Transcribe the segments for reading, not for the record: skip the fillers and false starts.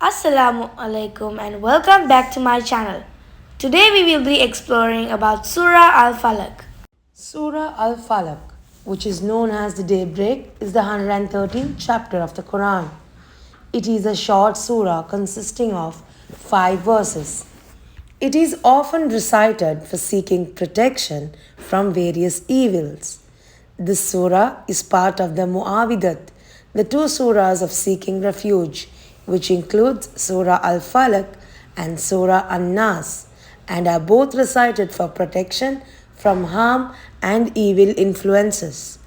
Assalamu alaikum and welcome back to my channel. Today we will be exploring about Surah Al-Falaq. Surah Al-Falaq, which is known as the Daybreak, is the 113th chapter of the Quran. It is a short surah consisting of 5 verses. It is often recited for seeking protection from various evils. This surah is part of the Mu'awidat, the two surahs of seeking refuge, which includes Surah Al-Falaq and Surah An-Nas, and are both recited for protection from harm and evil influences.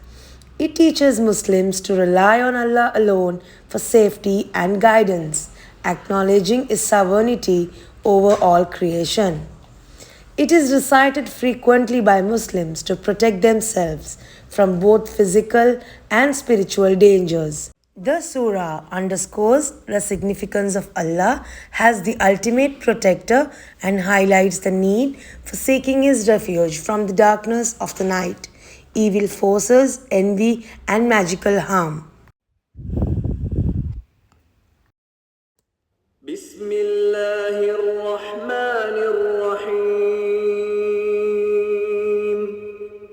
It teaches Muslims to rely on Allah alone for safety and guidance, acknowledging His sovereignty over all creation. It is recited frequently by Muslims to protect themselves from both physical and spiritual dangers. The surah underscores the significance of Allah as the ultimate protector and highlights the need for seeking His refuge from the darkness of the night, evil forces, envy, and magical harm. بسم الله الرحمن الرحيم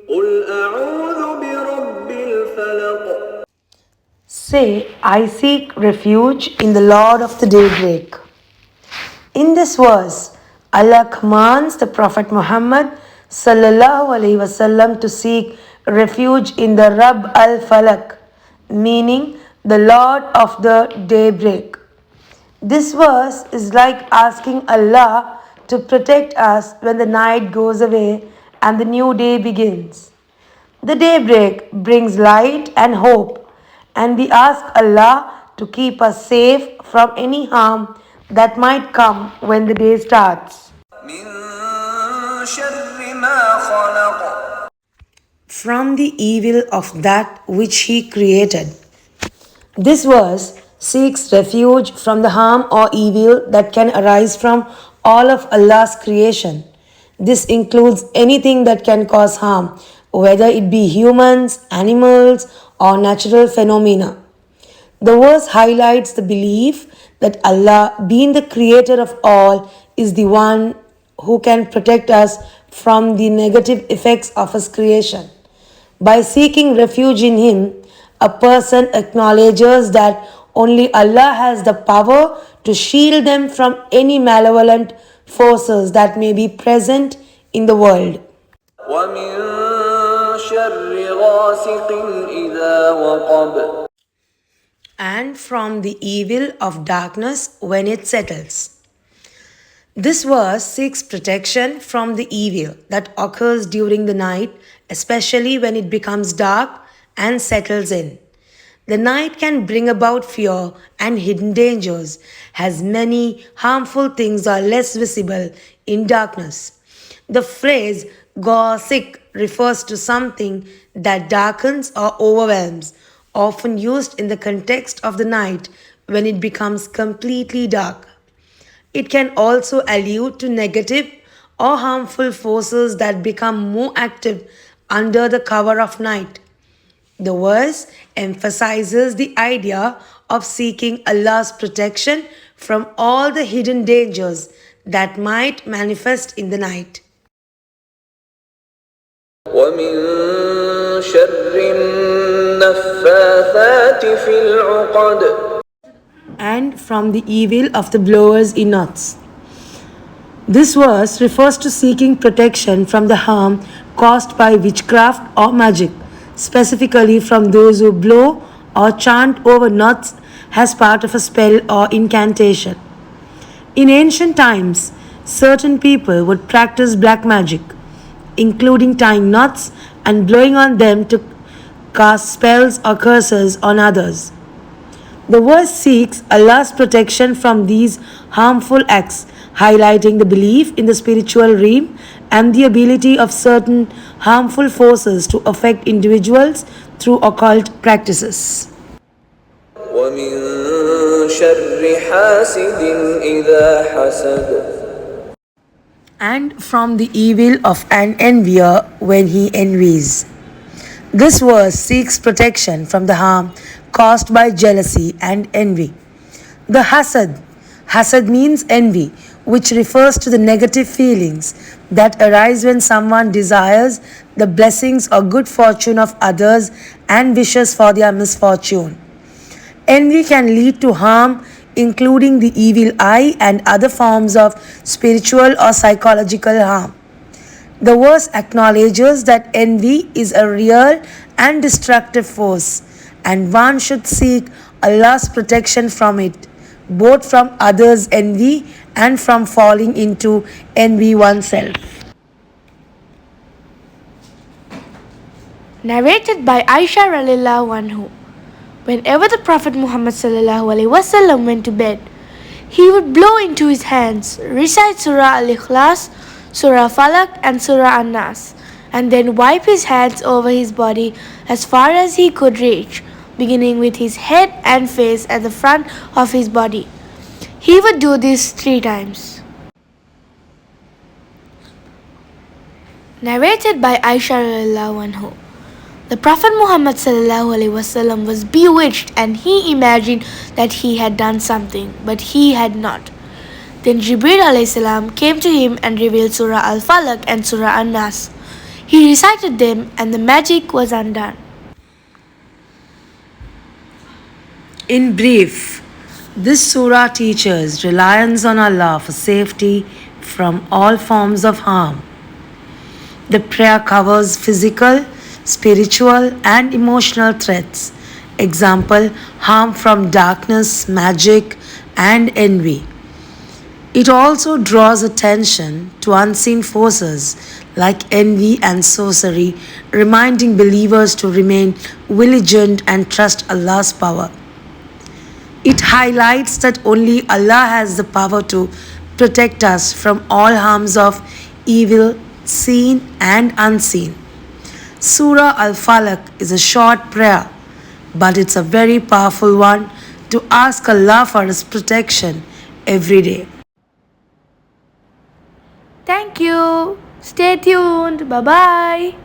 قل أعوذ برب الفلق. Say, I seek refuge in the Lord of the daybreak. In this verse, Allah commands the Prophet Muhammad ﷺ to seek refuge in the Rabb al-Falaq, meaning the Lord of the daybreak. This verse is like asking Allah to protect us when the night goes away and the new day begins. The daybreak brings light and hope, and we ask Allah to keep us safe from any harm that might come when the day starts. من شر ما خلق. From the evil of that which He created. This verse seeks refuge from the harm or evil that can arise from all of Allah's creation. This includes anything that can cause harm, whether it be humans, animals, or natural phenomena. The verse highlights the belief that Allah, being the creator of all, is the one who can protect us from the negative effects of His creation. By seeking refuge in Him, a person acknowledges that only Allah has the power to shield them from any malevolent forces that may be present in the world. ومن شر غاسق إذا وقب. And from the evil of darkness when it settles. This verse seeks protection from the evil that occurs during the night, especially when it becomes dark and settles in. The night can bring about fear and hidden dangers, as many harmful things are less visible in darkness. The phrase Ghaasik refers to something that darkens or overwhelms, often used in the context of the night when it becomes completely dark. It can also allude to negative or harmful forces that become more active under the cover of night. The verse emphasizes the idea of seeking Allah's protection from all the hidden dangers that might manifest in the night. ومن شر النفاثات في العقد. And from the evil of the blowers in knots. This verse refers to seeking protection from the harm caused by witchcraft or magic, specifically from those who blow or chant over knots as part of a spell or incantation. In ancient times, certain people would practice black magic, including tying knots and blowing on them to cast spells or curses on others. The verse seeks Allah's protection from these harmful acts, highlighting the belief in the spiritual realm and the ability of certain harmful forces to affect individuals through occult practices. ومن شر حاسد إذا حسد. And from the evil of an envier when he envies. This verse seeks protection from the harm caused by jealousy and envy. The hasad, Hasad means envy, which refers to the negative feelings that arise when someone desires the blessings or good fortune of others and wishes for their misfortune. Envy can lead to harm, including the evil eye and other forms of spiritual or psychological harm. The verse acknowledges that envy is a real and destructive force, and one should seek Allah's protection from it, both from others' envy and from falling into envy oneself. Narrated by Aisha radiallahu anhu. Whenever the Prophet Muhammad sallallahu alaihi wasallam went to bed, he would blow into his hands, recite Surah Al-Ikhlas, Surah Falaq and Surah An-Nas, and then wipe his hands over his body as far as he could reach, beginning with his head and face at the front of his body. He would do this 3 times. Narrated by Aisha radiallahu anhu. The Prophet Muhammad sallallahu alaihi wasallam was bewitched and he imagined that he had done something, but he had not. Then Jibreel alayhi salam came to him and revealed Surah Al-Falaq and Surah An-Nas. He recited them and the magic was undone. In brief, this surah teaches reliance on Allah for safety from all forms of harm. The prayer covers physical, spiritual, and emotional threats. Example, harm from darkness, magic, and envy. It also draws attention to unseen forces like envy and sorcery, reminding believers to remain vigilant and trust Allah's power. It highlights that only Allah has the power to protect us from all harms of evil, seen and unseen. Surah Al-Falaq is a short prayer, but it's a very powerful one to ask Allah for His protection every day. Thank you. Stay tuned. Bye bye.